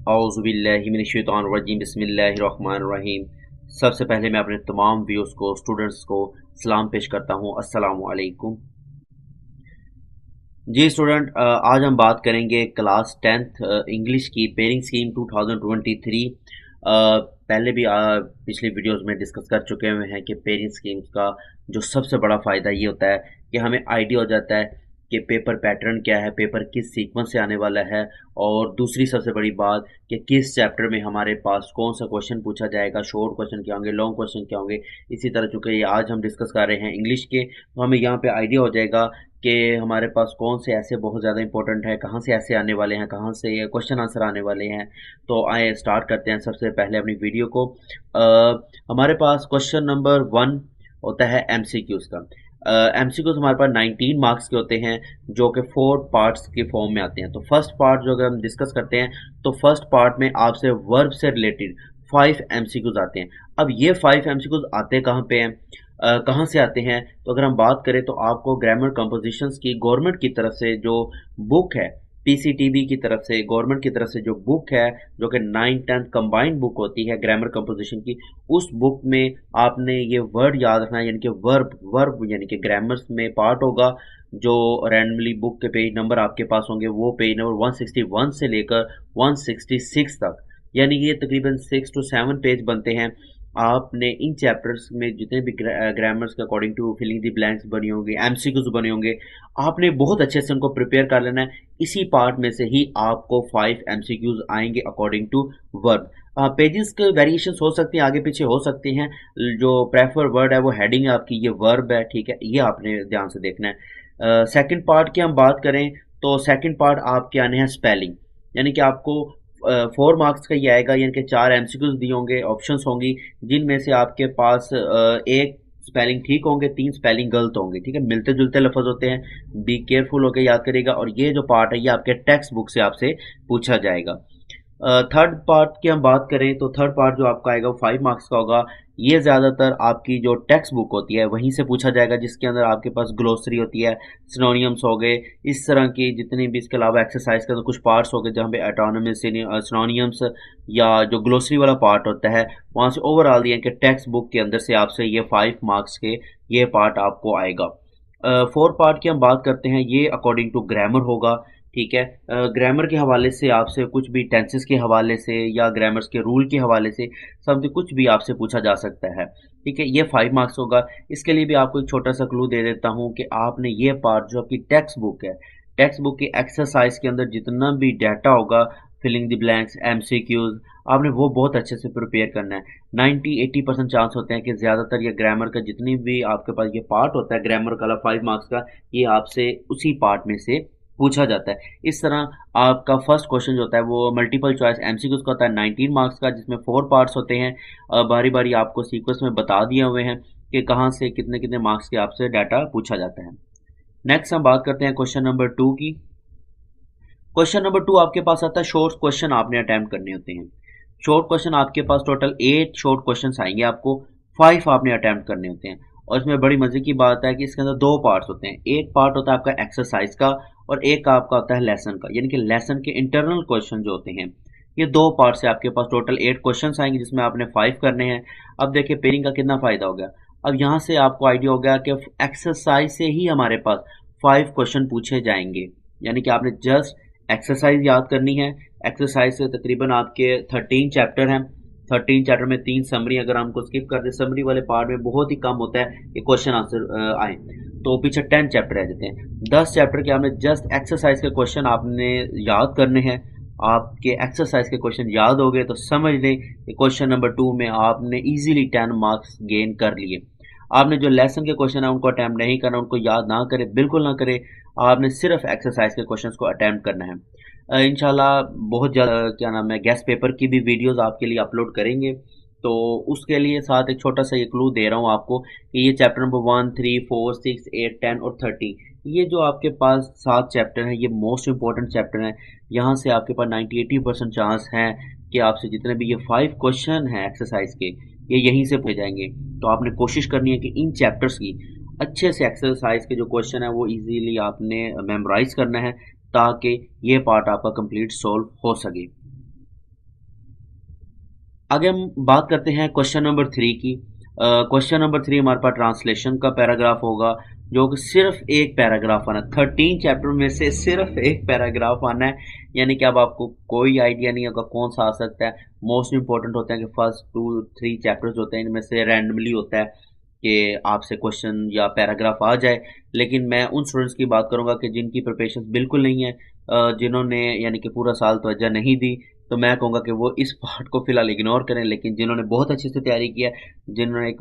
औज़ुबिल्लाहिमिनश्शैतानिर्रजीम बिस्मिल्लाहिर्रहमानिर्रहीम। सबसे पहले मैं अपने तमाम व्यूअर्स को स्टूडेंट्स को सलाम पेश करता हूँ। अस्सलामु अलैकुम। जी स्टूडेंट, आज हम बात करेंगे क्लास 10th इंग्लिश की पेयरिंग स्कीम 2023। पहले भी पिछली वीडियोस में डिस्कस कर चुके हुए हैं कि पेयरिंग स्कीम्स का जो सबसे बड़ा फ़ायदा ये होता है कि हमें आइडिया हो जाता है कि पेपर पैटर्न क्या है, पेपर किस सीक्वेंस से आने वाला है, और दूसरी सबसे बड़ी बात कि किस चैप्टर में हमारे पास कौन सा क्वेश्चन पूछा जाएगा, शॉर्ट क्वेश्चन क्या होंगे, लॉन्ग क्वेश्चन क्या होंगे। इसी तरह चूँकि ये आज हम डिस्कस कर रहे हैं इंग्लिश के, तो हमें यहाँ पे आइडिया हो जाएगा कि हमारे पास कौन से ऐसे बहुत ज़्यादा इंपॉर्टेंट है, कहाँ से ऐसे आने वाले हैं, कहाँ से क्वेश्चन आंसर आने वाले हैं। तो आए स्टार्ट करते हैं सबसे पहले अपनी वीडियो को। हमारे पास क्वेश्चन नंबर 1 होता है एमसीक्यूज़ का। एमसीक्यूज़ हमारे पास 19 मार्क्स के होते हैं, जो कि 4 पार्ट्स के फॉर्म में आते हैं। तो फर्स्ट पार्ट जो अगर हम डिस्कस करते हैं, तो फर्स्ट पार्ट में आपसे वर्ब से रिलेटेड 5 एमसीक्यूज़ आते हैं। अब ये 5 एमसीक्यूज़ आते कहाँ पे हैं, कहाँ से आते हैं? तो अगर हम बात करें तो आपको ग्रामर कंपोजिशंस की गवर्नमेंट की तरफ से जो बुक है, पीसीटीबी की तरफ से, गवर्नमेंट की तरफ से जो बुक है, जो कि 9-10 कंबाइंड बुक होती है ग्रामर कंपोजिशन की, उस बुक में आपने ये वर्ड याद रखना है, यानी कि वर्ब वर्ब यानी कि ग्रामर्स में पार्ट होगा जो रैंडमली बुक के पेज नंबर आपके पास होंगे, वो पेज नंबर 161 से लेकर 166 तक, यानी कि ये तकरीबन 6 to 7 पेज बनते हैं। आपने इन चैप्टर्स में जितने भी ग्रामर्स के according to filling the blanks बनी होंगी, एमसीक्यूज बने होंगे, आपने बहुत अच्छे से उनको प्रिपेयर कर लेना है। इसी पार्ट में से ही आपको 5 एमसीक्यूज आएंगे अकॉर्डिंग टू वर्ब। पेजेस के वेरिएशंस हो सकती हैं, आगे पीछे हो सकती हैं। जो प्रेफर वर्ड है वो हेडिंग है आपकी, ये वर्ब है, ठीक है, ये आपने ध्यान से देखना है। सेकंड पार्ट की हम बात करें तो सेकंड पार्ट आपके आने हैं स्पेलिंग, यानी कि आपको 4 मार्क्स का ये आएगा, यानी कि 4 एमसीक्यूज दिए होंगे, ऑप्शंस होंगी, जिनमें से आपके पास एक स्पेलिंग ठीक होंगे, 3 स्पेलिंग गलत होंगे, ठीक है, मिलते जुलते लफ्ज होते हैं। बी केयरफुल होकर याद करेगा। और ये जो पार्ट है ये आपके टेक्स्ट बुक से आपसे पूछा जाएगा। थर्ड पार्ट की हम बात करें तो थर्ड पार्ट जो आपका आएगा वो 5 मार्क्स का होगा। ये ज़्यादातर आपकी जो टेक्स्ट बुक होती है वहीं से पूछा जाएगा, जिसके अंदर आपके पास ग्लोसरी होती है, सिनोनियम्स हो गए, इस तरह की जितनी भी। इसके अलावा एक्सरसाइज के अंदर कुछ पार्ट्स हो गए जहाँ पे एटोनमस, सिनोनियम्स या जो ग्लोसरी वाला पार्ट होता है, वहाँ से ओवरऑल दिया कि टेक्स्ट बुक के अंदर से आपसे ये 5 मार्क्स के ये पार्ट आपको आएगा। फोर्थ पार्ट की हम बात करते हैं, ये अकॉर्डिंग टू ग्रामर होगा, ठीक है। ग्रामर के हवाले से आपसे कुछ भी, टेंसेस के हवाले से या ग्रामर्स के रूल के हवाले से समथिंग कुछ भी आपसे पूछा जा सकता है, ठीक है। ये 5 मार्क्स होगा। इसके लिए भी आपको एक छोटा सा क्लू दे देता हूँ कि आपने ये पार्ट जो आपकी टेक्स्ट बुक है, टेक्स्ट बुक की एक्सरसाइज के अंदर जितना भी डाटा होगा, फिलिंग द ब्लैंक्स, एमसीक्यूज, आपने वो बहुत अच्छे से प्रिपेयर करना है। 90-80% चांस होते हैं कि ज़्यादातर ये ग्रामर का जितनी भी आपके पास ये पार्ट होता है ग्रामर का 5 मार्क्स का, ये आपसे उसी पार्ट में से पूछा जाता है। इस तरह आपका फर्स्ट क्वेश्चन जो होता है वो मल्टीपल चॉइस एमसीक्यूज का होता है 19 मार्क्स का, जिसमें 4 पार्ट्स होते हैं। बारी बारी आपको सीक्वेंस में बता दिए हुए हैं कि कहाँ से कितने कितने मार्क्स के आपसे डाटा पूछा जाता है। नेक्स्ट हम बात करते हैं क्वेश्चन नंबर 2 की। क्वेश्चन नंबर 2 आपके पास आता है शॉर्ट क्वेश्चन आपने अटेम्प्ट करने होते हैं। शॉर्ट क्वेश्चन आपके पास टोटल 8 शॉर्ट क्वेश्चन आएंगे, आपको 5 आपने अटेम्प्ट करने होते हैं। और इसमें बड़ी मजे की बात है कि इसके अंदर 2 पार्ट्स होते हैं। एक पार्ट होता है आपका एक्सरसाइज का और एक आपका होता है लेसन का, यानी कि लेसन के इंटरनल क्वेश्चन जो होते हैं। ये 2 पार्ट से आपके पास टोटल 8 क्वेश्चन आएंगे, जिसमें आपने 5 करने हैं। अब देखिए पेयरिंग का कितना फायदा हो गया। अब यहाँ से आपको आइडिया हो गया कि एक्सरसाइज से ही हमारे पास 5 क्वेश्चन पूछे जाएंगे, यानी कि आपने जस्ट एक्सरसाइज याद करनी है। एक्सरसाइज से तकरीबन आपके 13 चैप्टर हैं। 13 चैप्टर में 3 समरी, अगर हम को स्किप कर दे समरी वाले पार्ट में बहुत ही कम होता है कि क्वेश्चन आंसर आए, तो पीछे 10 चैप्टर रह जाते हैं। 10 चैप्टर के आपने जस्ट एक्सरसाइज के क्वेश्चन आपने याद करने हैं। आपके एक्सरसाइज के क्वेश्चन याद हो गए तो समझ लें कि क्वेश्चन नंबर 2 में आपने इजीली 10 मार्क्स गेन कर लिए। आपने जो लेसन के क्वेश्चन है उनको अटैम्प्ट नहीं करना, उनको याद ना करें, बिल्कुल ना करें। आपने सिर्फ एक्सरसाइज के क्वेश्चंस को अटैम्प्ट करना है। इंशाल्लाह बहुत ज़्यादा क्या नाम है गेस्ट पेपर की भी वीडियोस आपके लिए अपलोड करेंगे, तो उसके लिए साथ एक छोटा सा ये क्लू दे रहा हूँ आपको कि ये चैप्टर नंबर 1, 3, 4, 6, 8, 10 और 30, ये जो आपके पास 7 चैप्टर हैं, ये मोस्ट इंपॉर्टेंट चैप्टर हैं। यहाँ से आपके पास 90-80% चांस हैं कि आपसे जितने भी ये 5 क्वेश्चन हैं एक्सरसाइज के, ये यहीं से पूछे जाएंगे। तो आपने कोशिश करनी है कि इन चैप्टर्स की अच्छे से एक्सरसाइज के जो क्वेश्चन है वो इजीली आपने मेमोराइज करना है, ताकि ये पार्ट आपका कंप्लीट सॉल्व हो सके। आगे हम बात करते हैं क्वेश्चन नंबर 3 की। क्वेश्चन नंबर 3 हमारे पास ट्रांसलेशन का पैराग्राफ होगा, जो कि सिर्फ एक पैराग्राफ आना है। 13 चैप्टर में से सिर्फ एक पैराग्राफ आना है, यानी कि अब आपको कोई आइडिया नहीं होगा कौन सा आ सकता है। मोस्ट इंपॉर्टेंट होते हैं कि फर्स्ट 2-3 चैप्टर्स होते हैं, इनमें से रैंडमली होता है कि आपसे क्वेश्चन या पैराग्राफ आ जाए। लेकिन मैं उन स्टूडेंट्स की बात करूंगा कि जिनकी प्रिपरेशन बिल्कुल नहीं है, जिन्होंने यानी कि पूरा साल तवज्जो नहीं दी, तो मैं कहूँगा कि वो इस पार्ट को फिलहाल इग्नोर करें। लेकिन जिन्होंने बहुत अच्छे से तैयारी किया, जिन्होंने एक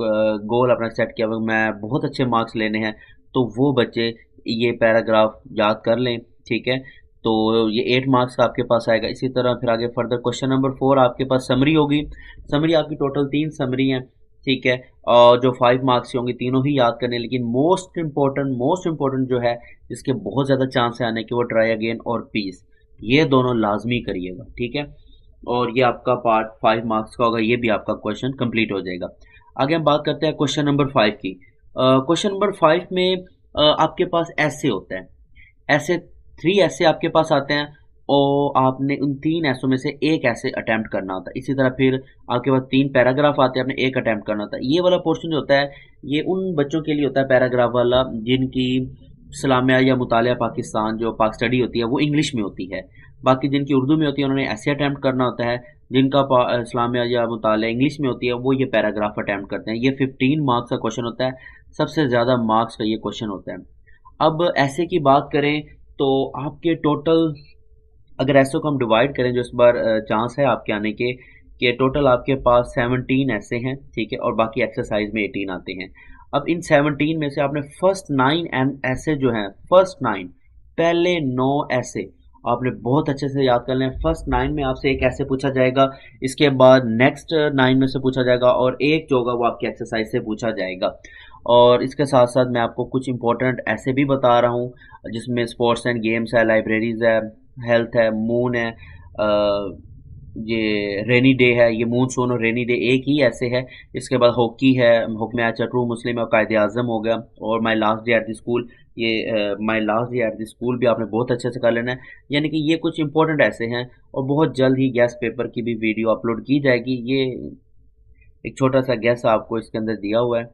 गोल अपना सेट किया मैं बहुत अच्छे मार्क्स लेने हैं, तो वो बच्चे ये पैराग्राफ याद कर लें। ठीक है, तो ये 8 मार्क्स का आपके पास आएगा। इसी तरह फिर आगे फर्दर क्वेश्चन नंबर 4 आपके पास समरी होगी। समरी आपकी टोटल 3 समरी हैं। ठीक है, और जो 5 मार्क्स होंगे तीनों ही याद करने। लेकिन मोस्ट इम्पोर्टेंट जो है, जिसके बहुत ज़्यादा चांस है आने के, वो ट्राई अगेन और पीस, ये दोनों लाजमी करिएगा। ठीक है, और ये आपका पार्ट 5 मार्क्स का होगा, ये भी आपका क्वेश्चन कंप्लीट हो जाएगा। आगे हम बात करते हैं क्वेश्चन नंबर 5 की। क्वेश्चन नंबर 5 में आपके पास ऐसे होता है, ऐसे 3 ऐसे आपके पास आते हैं, और आपने उन 3 ऐसों में से एक ऐसे अटैम्प्ट करना होता है। इसी तरह फिर आपके पास 3 पैराग्राफ आते हैं, आपने एक अटैम्प्ट करना होता है। ये वाला पोर्शन जो होता है, ये उन बच्चों के लिए होता है पैराग्राफ वाला, जिनकी इस्लामिया या मुतालिया पाकिस्तान जो पाक स्टडी होती है वो इंग्लिश में होती है। बाकी जिनकी उर्दू में होती है उन्होंने ऐसे अटैम्प्ट करना होता है। जिनका इस्लामिया या मुतालिया इंग्लिश में होती है वो ये पैराग्राफ अटैम्प्ट करते हैं। ये 15 मार्क्स का क्वेश्चन होता है, सबसे ज़्यादा मार्क्स का ये क्वेश्चन होता है। अब ऐसे की बात करें तो आपके टोटल, अगर ऐसों को हम डिवाइड करें, जो इस बार चांस है आपके आने के, कि टोटल आपके पास 17 ऐसे हैं। ठीक है, और बाकी एक्सरसाइज में 18 आते हैं। अब इन 17 में से आपने फर्स्ट 9 ऐसे जो हैं, फर्स्ट 9 पहले 9 ऐसे आपने बहुत अच्छे से याद कर लें। फर्स्ट 9 में आपसे एक ऐसे पूछा जाएगा, इसके बाद नेक्स्ट 9 में से पूछा जाएगा, और एक जो होगा वो आपकी एक्सरसाइज से पूछा जाएगा। और इसके साथ साथ मैं आपको कुछ इंपॉर्टेंट ऐसे भी बता रहा हूँ, जिसमें स्पोर्ट्स एंड गेम्स है, लाइब्रेरीज है, हेल्थ है, मून है, ये रेनी डे है। ये मूनसून और रेनी डे एक ही ऐसे है। इसके बाद हॉकी है, हॉकी मैच है, ट्रू मुस्लिम है, कायदे आज़म हो गया, और my last day at the school. ये my last day at the school भी आपने बहुत अच्छे से कर लेना है। यानी कि ये कुछ इंपॉर्टेंट ऐसे हैं, और बहुत जल्द ही गैस पेपर की भी वीडियो अपलोड की जाएगी। ये एक छोटा सा गैस आपको इसके अंदर दिया हुआ है।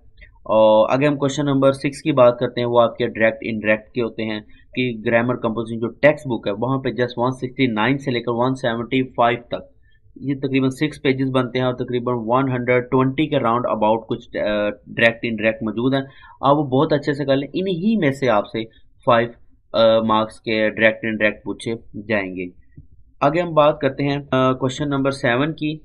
और अगर हम क्वेश्चन नंबर 6 की बात करते हैं, वो आपके डायरेक्ट इनडायरेक्ट के होते हैं, कि ग्रामर कंपोजिशन जो टेक्स्ट बुक है वहाँ पे जस्ट 169 से लेकर 175 तक, ये तकरीबन 6 पेजेस बनते हैं, और तकरीबन 120 के राउंड अबाउट कुछ डायरेक्ट इनडायरेक्ट मौजूद हैं। आप वो बहुत अच्छे से कर लें। इन्हीं में से आपसे 5 मार्क्स के डायरेक्ट इनडायरेक्ट पूछे जाएंगे। आगे हम बात करते हैं क्वेश्चन नंबर 7 की।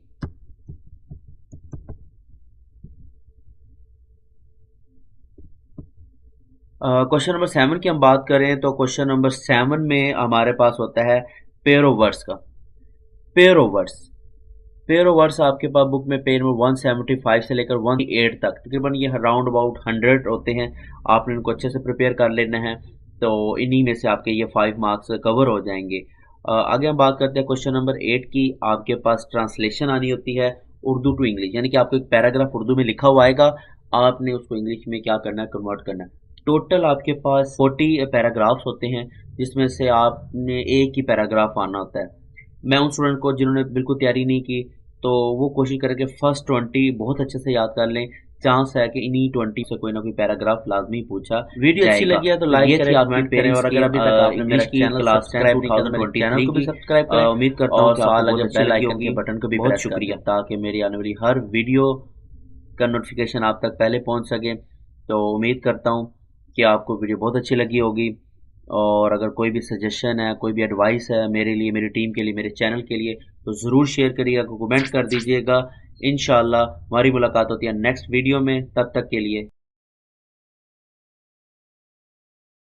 क्वेश्चन नंबर 7 की हम बात करें तो क्वेश्चन नंबर 7 में हमारे पास होता है पेयर ऑफ वर्ड्स का। Pair of words, pair of words आपके पास बुक में पेज नंबर 175 से लेकर 108 तक, तकरीबन ये राउंड अबाउट 100 होते हैं। आपने इनको अच्छे से प्रिपेयर कर लेना है, तो इन्हीं में से आपके ये 5 मार्क्स कवर हो जाएंगे। आगे हम बात करते हैं क्वेश्चन नंबर 8 की। आपके पास ट्रांसलेशन आनी होती है उर्दू टू इंग्लिश, यानी कि आपको एक पैराग्राफ उर्दू में लिखा हुआ आएगा, आपने उसको इंग्लिश में क्या करना है, कन्वर्ट करना है। टोटल आपके पास 40 पैराग्राफ्स होते हैं, जिसमें से आपने एक ही पैराग्राफ आना होता है। मैं उन स्टूडेंट को जिन्होंने बिल्कुल तैयारी नहीं की, तो वो कोशिश करें कि फर्स्ट 20 बहुत अच्छे से याद कर लें। चांस है कि इन्हीं 20 से कोई ना कोई पैराग्राफ लाजमी पूछा वीडियो अच्छी लगी है तो लाइक करें, कमेंट करें, और अगर अभी तक आपने मेरा चैनल क्लास सब्सक्राइब नहीं किया तो मेरे चैनल को भी सब्सक्राइब करें। उम्मीद करता हूँ कि आपको बहुत बेल आइकन के बटन को भी बहुत शुक्रिया, ताकि मेरी आने वाली हर वीडियो का नोटिफिकेशन आप तक पहले पहुँच सके। तो उम्मीद करता हूँ कि आपको वीडियो बहुत अच्छी लगी होगी, और अगर कोई भी सजेशन है, कोई भी एडवाइस है मेरे लिए, मेरी टीम के लिए, मेरे चैनल के लिए, तो ज़रूर शेयर करिएगा, कमेंट कर दीजिएगा। इंशाल्लाह हमारी मुलाकात होती है नेक्स्ट वीडियो में। तब तक के लिए